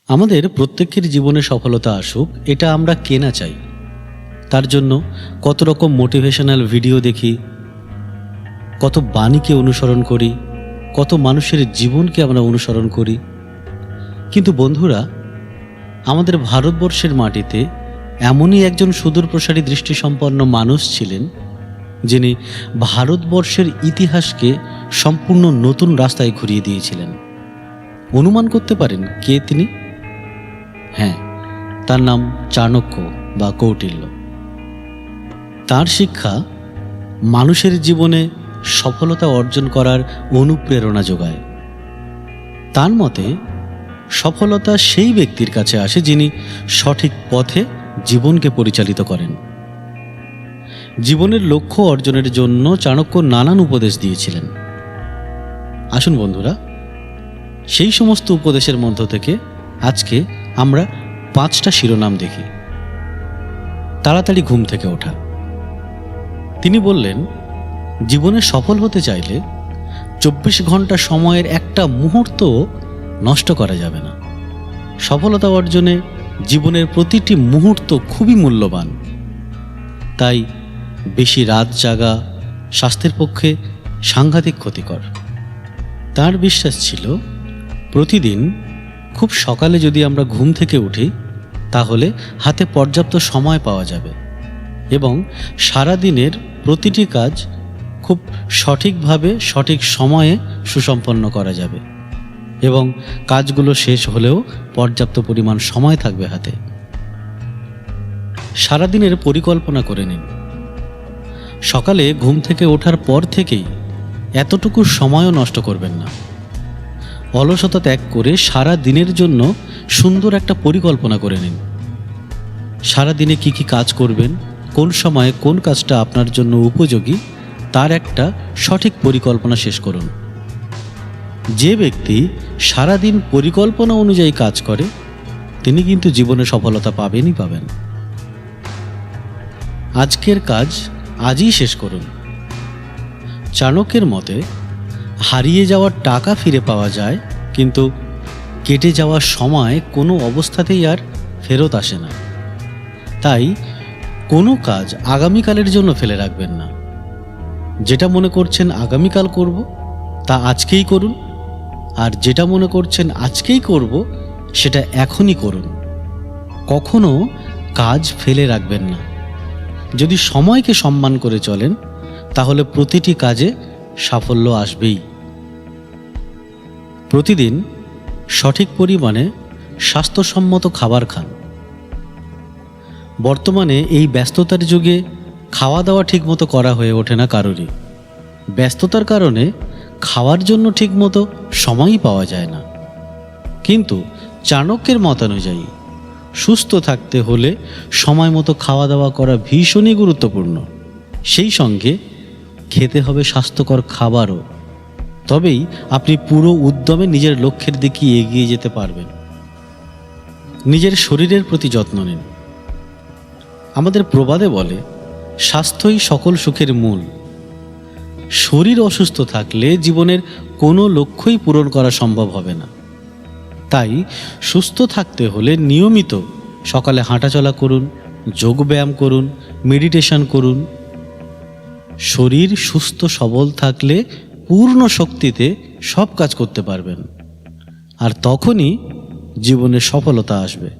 আমাদের প্রত্যেকের জীবনে সফলতা আসুক, এটা আমরা কে না চাই। তার জন্য কত রকম মোটিভেশনাল ভিডিও দেখি, কত বাণীকে অনুসরণ করি, কত মানুষের জীবনকে আমরা অনুসরণ করি। কিন্তু বন্ধুরা, আমাদের ভারতবর্ষের মাটিতে এমনই একজন সুদূরপ্রসারী দৃষ্টিসম্পন্ন মানুষ ছিলেন, যিনি ভারতবর্ষের ইতিহাসকে সম্পূর্ণ নতুন রাস্তায় ঘুরিয়ে দিয়েছিলেন। অনুমান করতে পারেন কে তিনি? হ্যাঁ, তার নাম চাণক্য বা কৌটিল্য। তার শিক্ষা মানুষের জীবনে সফলতা অর্জন করার অনুপ্রেরণা যোগায়। তার মতে সফলতা সেই ব্যক্তির কাছে আসে যিনি সঠিক পথে জীবনকে পরিচালিত করেন। জীবনের লক্ষ্য অর্জনের জন্য চাণক্য নানান উপদেশ দিয়েছিলেন। আসুন বন্ধুরা, সেই সমস্ত উপদেশের মধ্য থেকে আজকে আমরা 5টা শিরোনাম দেখি। তাড়াতাড়ি ঘুম থেকে ওঠা। তিনি বললেন, জীবনে সফল হতে চাইলে 24 ঘন্টা সময়ের একটা মুহূর্ত নষ্ট করা যাবে না। সফলতা অর্জনে জীবনের প্রতিটি মুহূর্ত খুবই মূল্যবান। তাই বেশি রাত জাগা স্বাস্থ্যের পক্ষে সাংঘাতিক ক্ষতিকর। তার বিশ্বাস ছিল, প্রতিদিন খুব সকালে যদি আমরা ঘুম থেকে উঠি, তাহলে হাতে পর্যাপ্ত সময় পাওয়া যাবে এবং সারা দিনের প্রতিটি কাজ খুব সঠিকভাবে সঠিক সময়ে সুসম্পন্ন করা যাবে এবং কাজগুলো শেষ হলেও পর্যাপ্ত পরিমাণ সময় থাকবে হাতে। সারাদিনের পরিকল্পনা করে নিন। সকালে ঘুম থেকে ওঠার পর থেকেই এতটুকু সময়ও নষ্ট করবেন না। অলসতা ত্যাগ করে সারা দিনের জন্য সুন্দর একটা পরিকল্পনা করে নিন। সারা দিনে কি কি কাজ করবেন, কোন সময়ে কোন কাজটা আপনার জন্য উপযোগী, তার একটা সঠিক পরিকল্পনা শেষ করুন। যে ব্যক্তি সারা দিন পরিকল্পনা অনুযায়ী কাজ করে, তিনি কিন্তু জীবনে সফলতা পাবেনই পাবেন। আজকের কাজ আজই শেষ করুন। চাণক্যের মতে, হারিয়ে যাওয়া টাকা ফিরে পাওয়া যায়, কিন্তু কেটে যাওয়ার সময় কোনো অবস্থাতেই আর ফেরত আসে না। তাই কোনো কাজ আগামীকালের জন্য ফেলে রাখবেন না। যেটা মনে করছেন আগামীকাল করব, তা আজকেই করুন, আর যেটা মনে করছেন আজকেই করব, সেটা এখনই করুন। কখনো কাজ ফেলে রাখবেন না। যদি সময়কে সম্মান করে চলেন, তাহলে প্রতিটি কাজে সাফল্য আসবেই। প্রতিদিন সঠিক পরিমাণে স্বাস্থ্যসম্মত খাবার খান। বর্তমানে এই ব্যস্ততার যুগে খাওয়া দাওয়া ঠিকমতো করা হয়ে ওঠে না কারোরই। ব্যস্ততার কারণে খাওয়ার জন্য ঠিকমতো সময়ই পাওয়া যায় না। কিন্তু চাণক্যের মতানুযায়ী সুস্থ থাকতে হলে সময় মতো খাওয়া দাওয়া করা ভীষণই গুরুত্বপূর্ণ। সেই সঙ্গে খেতে হবে স্বাস্থ্যকর খাবারও। তবেই আপনি পুরো উদ্যমে নিজের লক্ষ্যের দিকে এগিয়ে যেতে পারবেন। নিজের শরীরের প্রতি যত্ন নিন। আমাদের প্রবাদে বলে, স্বাস্থ্যই সকল সুখের মূল। শরীর অসুস্থ থাকলে জীবনের কোনো লক্ষ্যই পূরণ করা সম্ভব হবে না। তাই সুস্থ থাকতে হলে নিয়মিত সকালে হাঁটাচলা করুন, যোগব্যায়াম করুন, মেডিটেশন করুন। শরীর সুস্থ সবল থাকলে পূর্ণ শক্তিতে সব কাজ করতে পারবেন, আর তখনই জীবনে সফলতা আসবে।